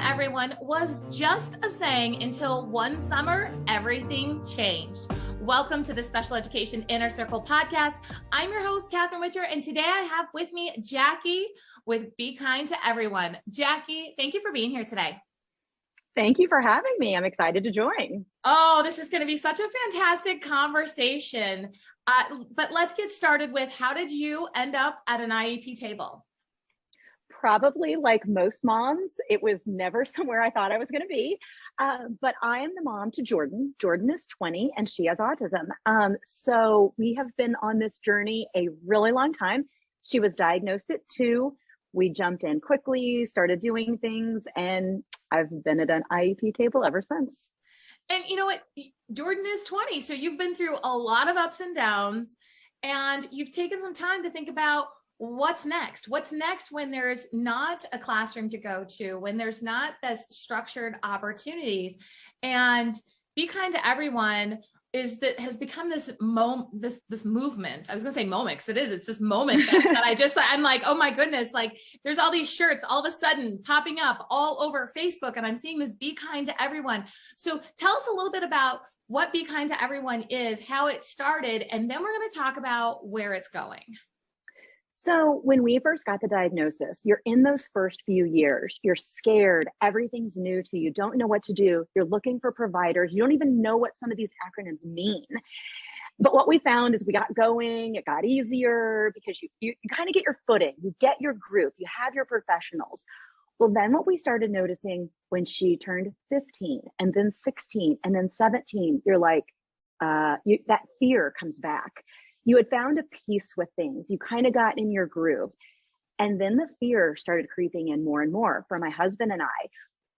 everyone was just a saying until one summer, everything changed. Welcome to the Special Education Inner Circle podcast. I'm your host, Catherine Witcher, and today I have with me Jackie with Be Kind to Everyone. Jackie, thank you for being here today. Thank you for having me. I'm excited to join. Oh, this is going to be such a fantastic conversation. But let's get started with, how did you end up at an IEP table? Probably like most moms, it was never somewhere I thought I was going to be. But I am the mom to Jordyn. Jordyn is 20 and she has autism. So we have been on this journey a really long time. She was diagnosed at 2. We jumped in quickly, started doing things, and I've been at an IEP table ever since. And you know what? Jordyn is 20. So you've been through a lot of ups and downs, and you've taken some time to think about what's next. What's next when there's not a classroom to go to, when there's not this structured opportunities. And Be Kind to Everyone has become this movement. I was gonna say moment, because it's this moment that I'm like, oh my goodness, like there's all these shirts all of a sudden popping up all over Facebook, and I'm seeing this Be Kind to Everyone. So tell us a little bit about what Be Kind to Everyone is, how it started, and then we're gonna talk about where it's going. So when we first got the diagnosis, you're in those first few years, you're scared, everything's new to you, don't know what to do, you're looking for providers, you don't even know what some of these acronyms mean. But what we found is we got going, it got easier because you kind of get your footing, you get your group, you have your professionals. Well, then what we started noticing when she turned 15 and then 16 and then 17, you're like, that fear comes back. You had found a peace with things. You kind of got in your groove. And then the fear started creeping in more and more for my husband and I.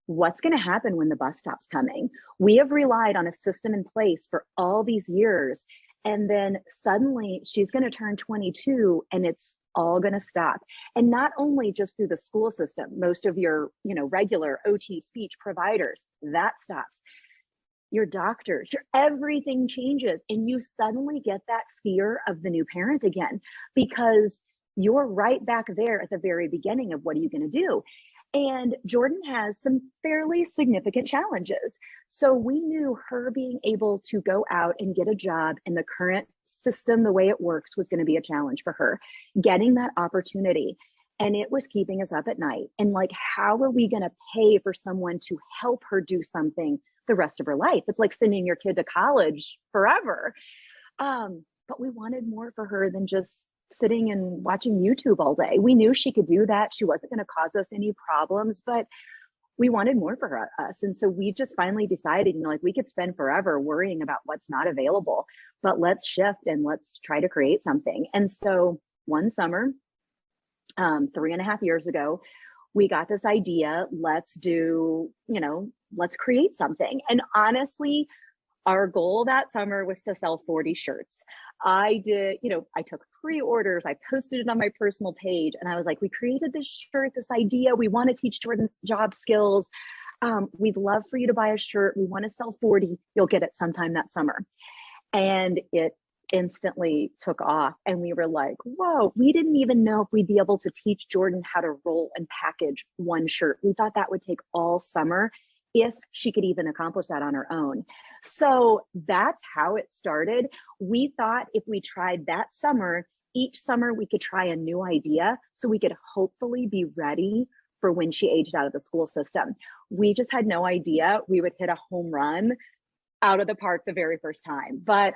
What's going to happen when the bus stops coming? We have relied on a system in place for all these years. And then suddenly she's going to turn 22 and it's all going to stop. And not only just through the school system, most of your, regular OT speech providers, that stops. Your doctors, your everything changes, and you suddenly get that fear of the new parent again, because you're right back there at the very beginning of what are you going to do? And Jordyn has some fairly significant challenges. So we knew her being able to go out and get a job in the current system, the way it works, was going to be a challenge for her, getting that opportunity. And it was keeping us up at night. And like, how are we going to pay for someone to help her do something the rest of her life? It's like sending your kid to college forever. But we wanted more for her than just sitting and watching YouTube all day. We knew she could do that. She wasn't going to cause us any problems, but we wanted more for us. And so we just finally decided, we could spend forever worrying about what's not available, but let's shift and let's try to create something. And so one summer, 3.5 years ago, we got this idea, let's create something. And honestly, our goal that summer was to sell 40 shirts. I took pre-orders, I posted it on my personal page, and I was like, we created this shirt, this idea, we want to teach Jordyn's job skills. We'd love for you to buy a shirt. We want to sell 40. You'll get it sometime that summer. And it instantly took off, and we were like, whoa, we didn't even know if we'd be able to teach Jordyn how to roll and package one shirt. We thought that would take all summer if she could even accomplish that on her own. So that's how it started. We thought if we tried that summer, each summer we could try a new idea so we could hopefully be ready for when she aged out of the school system. We just had no idea we would hit a home run out of the park the very first time. But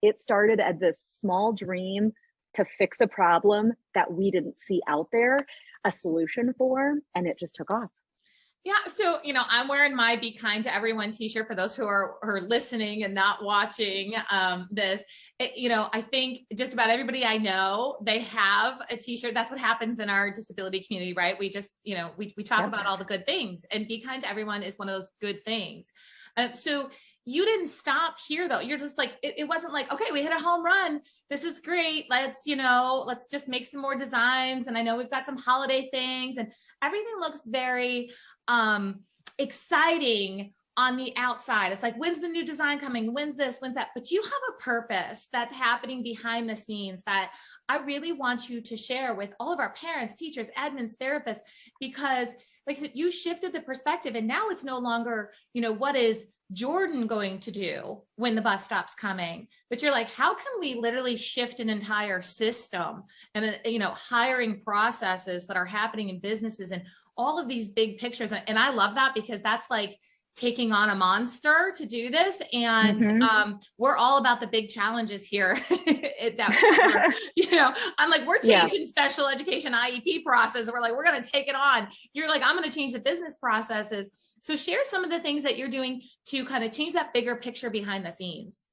it started as this small dream to fix a problem that we didn't see out there, a solution for, and it just took off. Yeah. So, I'm wearing my Be Kind to Everyone t-shirt for those who are listening and not watching this. I think just about everybody I know, they have a t-shirt. That's what happens in our disability community, right? We just, we talk about all the good things, and Be Kind to Everyone is one of those good things. So you didn't stop here though. You're just like, it wasn't like, okay, we hit a home run. This is great. Let's just make some more designs. And I know we've got some holiday things, and everything looks very exciting on the outside. It's like, when's the new design coming? When's this? When's that? But you have a purpose that's happening behind the scenes that I really want you to share with all of our parents, teachers, admins, therapists, because like I said, you shifted the perspective and now it's no longer, what is Jordyn going to do when the bus stops coming? But you're like, how can we literally shift an entire system and, hiring processes that are happening in businesses and all of these big pictures. And I love that because that's like taking on a monster to do this. And we're all about the big challenges here. I'm like, we're changing special education IEP process. We're like, we're going to take it on. You're like, I'm going to change the business processes. So share some of the things that you're doing to kind of change that bigger picture behind the scenes.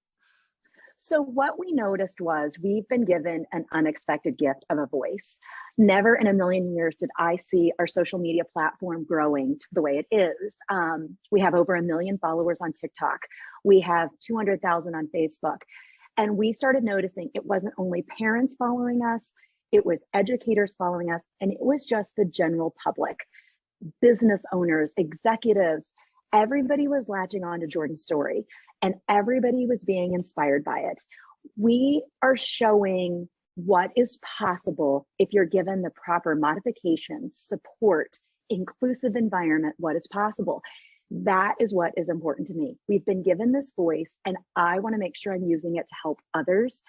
So what we noticed was we've been given an unexpected gift of a voice. Never in a million years did I see our social media platform growing to the way it is. We have over 1 million followers on TikTok. We have 200,000 on Facebook. And we started noticing it wasn't only parents following us, it was educators following us, and it was just the general public, business owners, executives. Everybody was latching on to Jordyn's story and everybody was being inspired by it. We are showing what is possible if you're given the proper modifications, support, inclusive environment, what is possible. That is what is important to me. We've been given this voice and I want to make sure I'm using it to help others.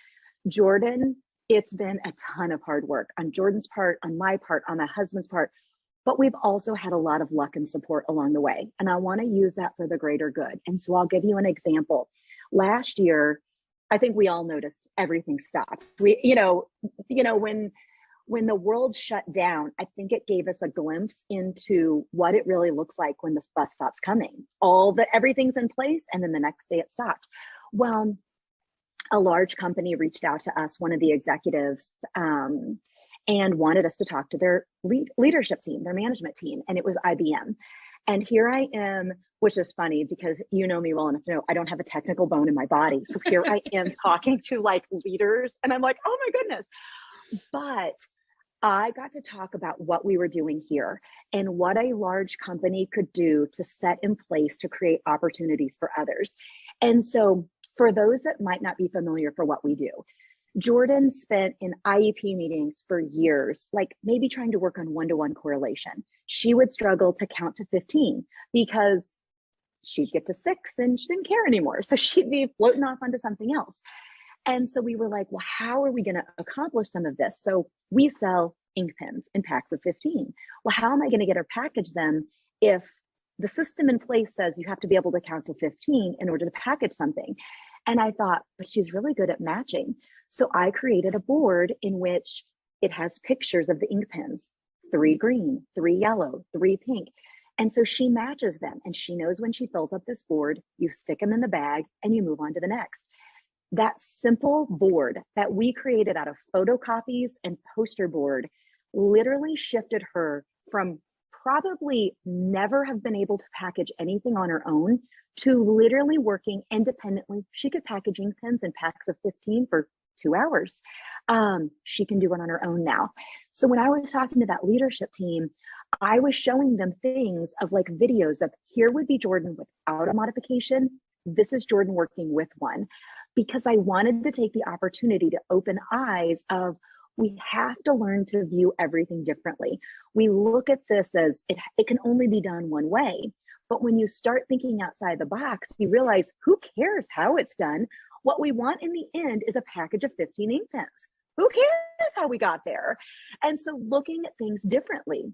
Jordyn, it's been a ton of hard work on Jordyn's part, on my part, on my husband's part, but we've also had a lot of luck and support along the way. And I want to use that for the greater good. And so I'll give you an example. Last year, I think we all noticed everything stopped. When the world shut down, I think it gave us a glimpse into what it really looks like when this bus stops coming. Everything's in place, and then the next day it stopped. Well, a large company reached out to us, one of the executives, and wanted us to talk to their leadership team, their management team, and it was IBM. And here I am, which is funny because you know me well enough to know I don't have a technical bone in my body. So here I am talking to like leaders, and I'm like, oh my goodness. But I got to talk about what we were doing here and what a large company could do to set in place to create opportunities for others. And so for those that might not be familiar for what we do, Jordyn spent in IEP meetings for years, like maybe trying to work on one-to-one correlation. She would struggle to count to 15 because she'd get to 6 and she didn't care anymore. So she'd be floating off onto something else. And so we were like, well, how are we going to accomplish some of this? So we sell ink pens in packs of 15. Well, how am I going to get her package them if the system in place says you have to be able to count to 15 in order to package something? And I thought, but she's really good at matching. So I created a board in which it has pictures of the ink pens, 3 green, 3 yellow, 3 pink. And so she matches them and she knows when she fills up this board, you stick them in the bag and you move on to the next. That simple board that we created out of photocopies and poster board literally shifted her from probably never have been able to package anything on her own to literally working independently. She could package ink pens in packs of 15 for 2 hours. She can do it on her own now. So when I was talking to that leadership team, I was showing them things of like videos of here would be Jordyn without a modification. This is Jordyn working with one, because I wanted to take the opportunity to open eyes of we have to learn to view everything differently. We look at this as it can only be done one way. But when you start thinking outside the box, you realize who cares how it's done? What we want in the end is a package of 15 ink pens. Who cares how we got there? And so looking at things differently.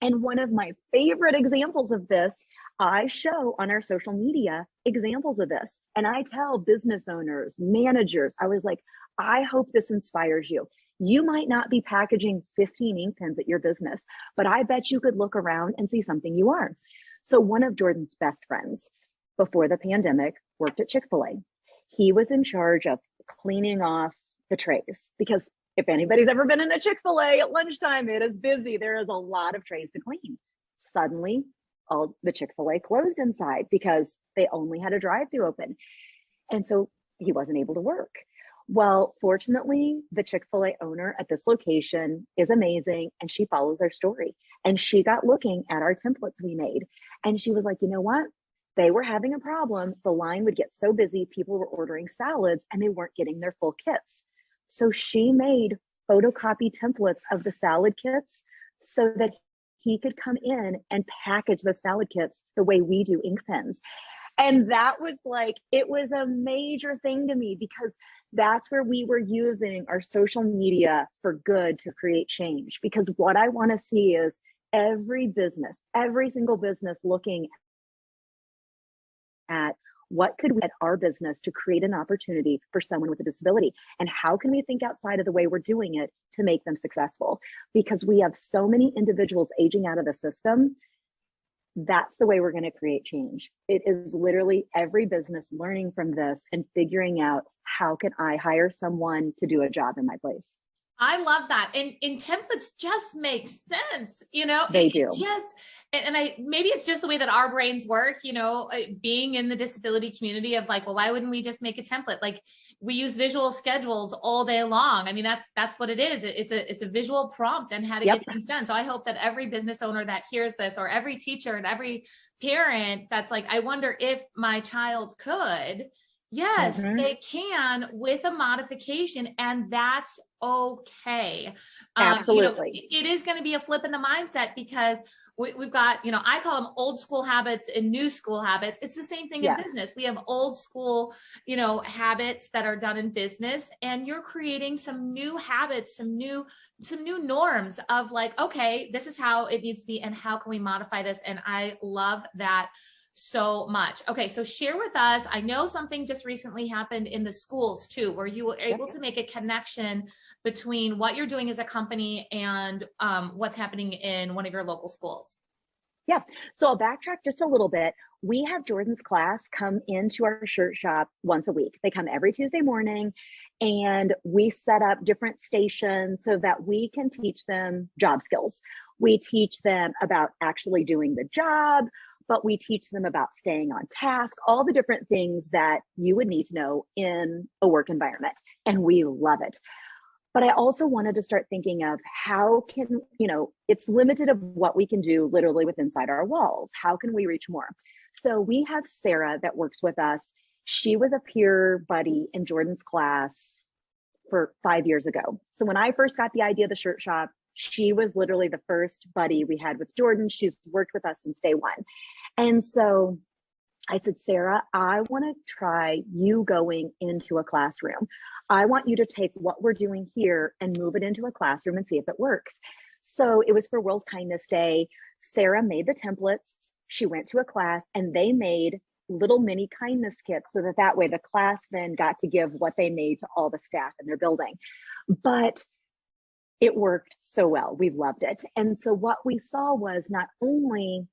And one of my favorite examples of this, I show on our social media examples of this. And I tell business owners, managers, I was like, I hope this inspires you. You might not be packaging 15 ink pens at your business, but I bet you could look around and see something you are. So one of Jordyn's best friends before the pandemic worked at Chick-fil-A. He was in charge of cleaning off the trays because if anybody's ever been in a Chick-fil-A at lunchtime, it is busy. There is a lot of trays to clean. Suddenly, all the Chick-fil-A closed inside because they only had a drive-thru open. And so he wasn't able to work. Well, fortunately, the Chick-fil-A owner at this location is amazing and she follows our story. And she got looking at our templates we made. And she was like, you know what? They were having a problem. The line would get so busy, people were ordering salads and they weren't getting their full kits. So she made photocopy templates of the salad kits so that he could come in and package those salad kits the way we do ink pens. And that was like, it was a major thing to me, because that's where we were using our social media for good to create change. Because what I want to see is every business, every single business looking at what could we at our business to create an opportunity for someone with a disability, and how can we think outside of the way we're doing it to make them successful? Because we have so many individuals aging out of the system. That's the way we're going to create change. It is literally every business learning from this and figuring out, how can I hire someone to do a job in my place? I love that. And templates just make sense, They do. Maybe it's just the way that our brains work, being in the disability community of like, well, why wouldn't we just make a template? Like, we use visual schedules all day long. I mean, that's what it is. It's a visual prompt and how to get things done. So I hope that every business owner that hears this, or every teacher and every parent that's like, I wonder if my child could. Yes, they can, with a modification, and that's okay. Absolutely. It is going to be a flip in the mindset, because we've got, I call them old school habits and new school habits. It's the same thing in business. We have old school, habits that are done in business, and you're creating some new habits, some new norms of like, okay, this is how it needs to be, and how can we modify this? And I love that so much. Okay, so share with us. I know something just recently happened in the schools too, where you were able to make a connection between what you're doing as a company and what's happening in one of your local schools. Yeah, so I'll backtrack just a little bit. We have Jordyn's class come into our shirt shop once a week. They come every Tuesday morning, and we set up different stations so that we can teach them job skills. We teach them about actually doing the job, but we teach them about staying on task, all the different things that you would need to know in a work environment. And we love it. But I also wanted to start thinking of how can, it's limited of what we can do literally within inside our walls. How can we reach more? So we have Sarah that works with us. She was a peer buddy in Jordyn's class for 5 years ago. So when I first got the idea of the shirt shop, she was literally the first buddy we had with Jordyn. She's worked with us since day one. And so I said, Sarah, I want to try you going into a classroom. I want you to take what we're doing here and move it into a classroom and see if it works. So it was for World Kindness Day. Sarah made the templates. She went to a class and they made little mini kindness kits so that way the class then got to give what they made to all the staff in their building. But it worked so well. We loved it. And so what we saw was, not only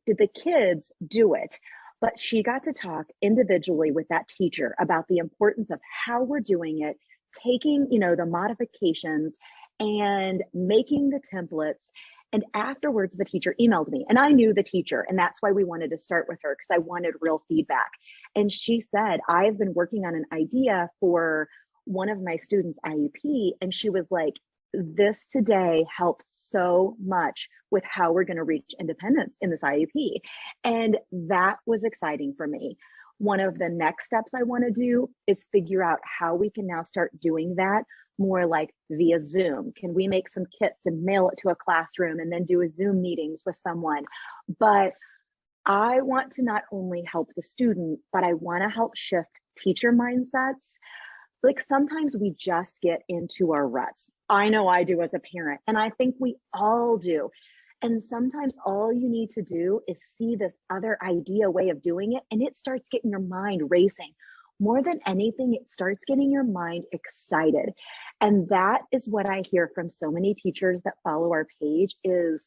did the kids do it, but she got to talk individually with that teacher about the importance of how we're doing it, taking, the modifications and making the templates. And afterwards, the teacher emailed me, and I knew the teacher, and that's why we wanted to start with her, because I wanted real feedback. And she said, I've been working on an idea for one of my students' IEP. And she was like, this today helped so much with how we're going to reach independence in this IEP. And that was exciting for me. One of the next steps I want to do is figure out how we can now start doing that more like via Zoom. Can we make some kits and mail it to a classroom and then do a Zoom meetings with someone? But I want to not only help the student, but I want to help shift teacher mindsets. Like, sometimes we just get into our ruts. I know I do as a parent, and I think we all do. And sometimes all you need to do is see this other idea way of doing it, and it starts getting your mind racing. More than anything, it starts getting your mind excited. And that is what I hear from so many teachers that follow our page, is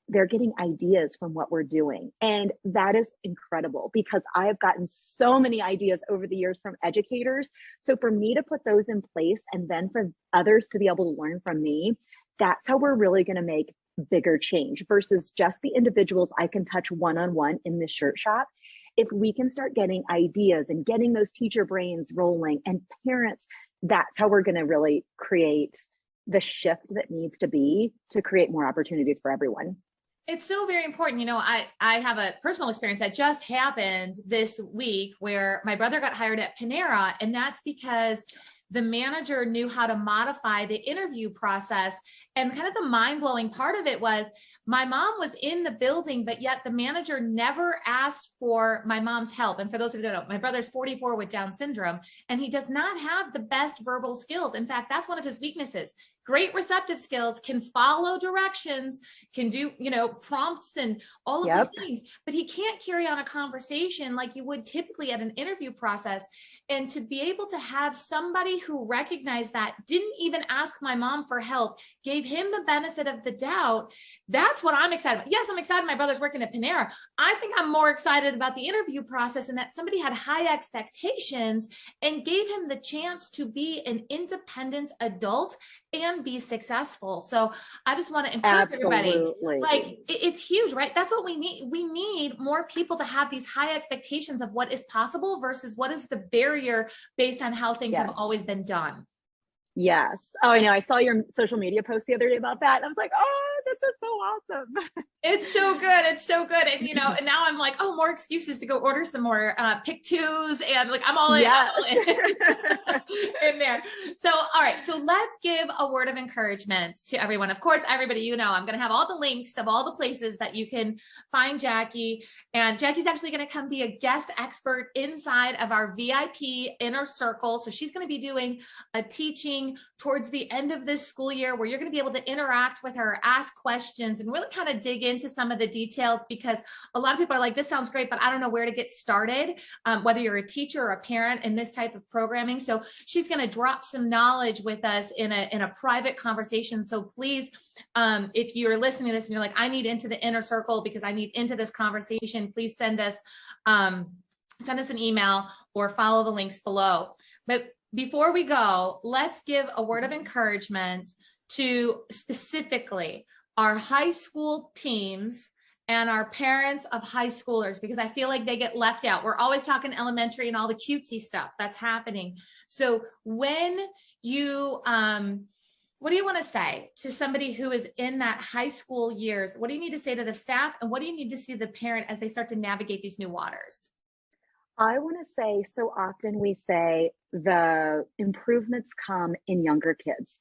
they're getting ideas from what we're doing. And that is incredible, because I have gotten so many ideas over the years from educators. So for me to put those in place, and then for others to be able to learn from me, that's how we're really going to make bigger change, versus just the individuals I can touch one-on-one in this shirt shop. If we can start getting ideas and getting those teacher brains rolling, and parents, that's how we're going to really create the shift that needs to be to create more opportunities for everyone. It's so very important. I have a personal experience that just happened this week where my brother got hired at Panera, and that's because the manager knew how to modify the interview process. And kind of the mind-blowing part of it was my mom was in the building, but yet the manager never asked for my mom's help. And for those of you that don't know, my brother's 44 with Down syndrome, and he does not have the best verbal skills. In fact, that's one of his weaknesses. Great receptive skills, can follow directions, can do, prompts and all of these things, but he can't carry on a conversation like you would typically at an interview process. And to be able to have somebody who recognized that, didn't even ask my mom for help, gave him the benefit of the doubt, that's what I'm excited about. Yes, I'm excited my brother's working at Panera. I think I'm more excited about the interview process and that somebody had high expectations and gave him the chance to be an independent adult and be successful. So I just want to encourage everybody, like it's huge, right? That's what we need. We need more people to have these high expectations of what is possible versus what is the barrier based on how things have always been done. Yes. Oh, I know. I saw your social media post the other day about that. And I was like, oh, this is so awesome. It's so good. It's so good. And, and now I'm like, oh, more excuses to go order some more pick twos. And like, I'm all in, in there. So, all right. So let's give a word of encouragement to everyone. Of course, everybody, I'm going to have all the links of all the places that you can find Jackie. And Jackie's actually going to come be a guest expert inside of our VIP inner circle. So she's going to be doing a teaching towards the end of this school year where you're going to be able to interact with her, ask questions, and really kind of dig into some of the details, because a lot of people are like, this sounds great, but I don't know where to get started, whether you're a teacher or a parent in this type of programming. So she's going to drop some knowledge with us in a private conversation. So please, if you're listening to this and you're like, I need into the inner circle because I need into this conversation, please send us an email or follow the links below. But before we go, let's give a word of encouragement to specifically our high school teams and our parents of high schoolers, because I feel like they get left out. We're always talking elementary and all the cutesy stuff that's happening. So when you, what do you want to say to somebody who is in that high school years? What do you need to say to the staff? And what do you need to see the parent as they start to navigate these new waters? I want to say, so often we say the improvements come in younger kids.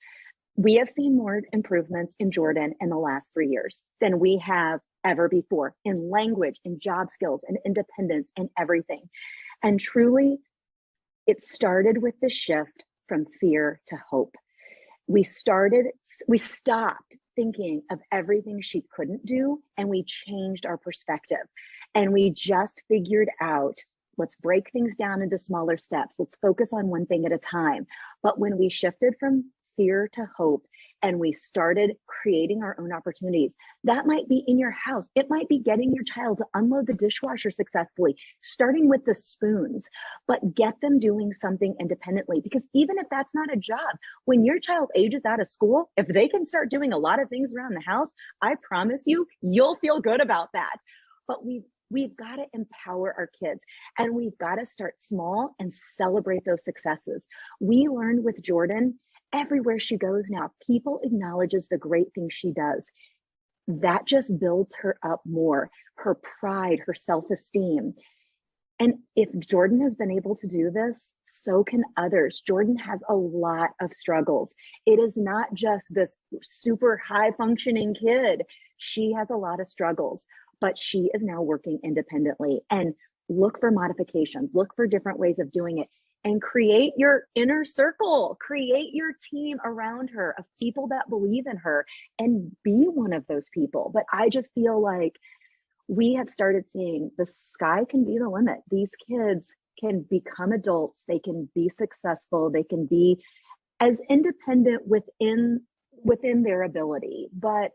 We have seen more improvements in Jordyn in the last 3 years than we have ever before in language, in job skills, and independence, and everything. And truly, it started with the shift from fear to hope. We stopped thinking of everything she couldn't do, and we changed our perspective. And we just figured out, let's break things down into smaller steps. Let's focus on one thing at a time. But when we shifted from fear to hope and we started creating our own opportunities, that might be in your house. It might be getting your child to unload the dishwasher successfully, starting with the spoons, but get them doing something independently. Because even if that's not a job, when your child ages out of school, if they can start doing a lot of things around the house, I promise you, you'll feel good about that. But we've got to empower our kids, and we've got to start small and celebrate those successes. We learned with Jordyn, everywhere she goes now, people acknowledges the great things she does. That just builds her up more, her pride, her self-esteem. And if Jordyn has been able to do this, so can others. Jordyn has a lot of struggles. It is not just this super high functioning kid. She has a lot of struggles, but she is now working independently. And look for modifications, look for different ways of doing it, and create your inner circle, create your team around her of people that believe in her, and be one of those people. But I just feel like we have started seeing the sky can be the limit. These kids can become adults, they can be successful, they can be as independent within their ability. But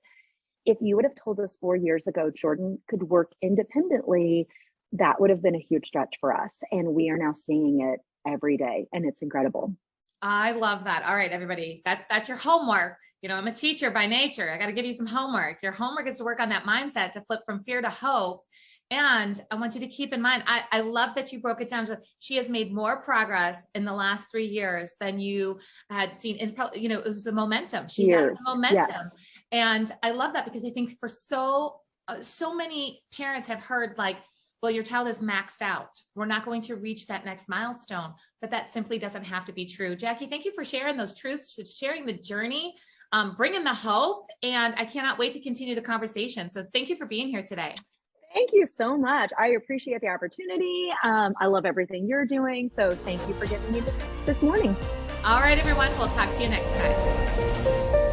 if you would have told us 4 years ago Jordyn could work independently, that would have been a huge stretch for us. And we are now seeing it every day, and it's incredible. I love that. All right, everybody, that's your homework. I'm a teacher by nature. I got to give you some homework. Your homework is to work on that mindset to flip from fear to hope. And I want you to keep in mind, I love that you broke it down. She has made more progress in the last 3 years than you had seen. And it was the momentum. She has the momentum. Yes. And I love that, because I think for so so many parents have heard like, well, your child is maxed out. We're not going to reach that next milestone, but that simply doesn't have to be true. Jackie, thank you for sharing those truths, sharing the journey, bringing the hope. And I cannot wait to continue the conversation. So thank you for being here today. Thank you so much. I appreciate the opportunity. I love everything you're doing. So thank you for giving me this morning. All right, everyone. We'll talk to you next time.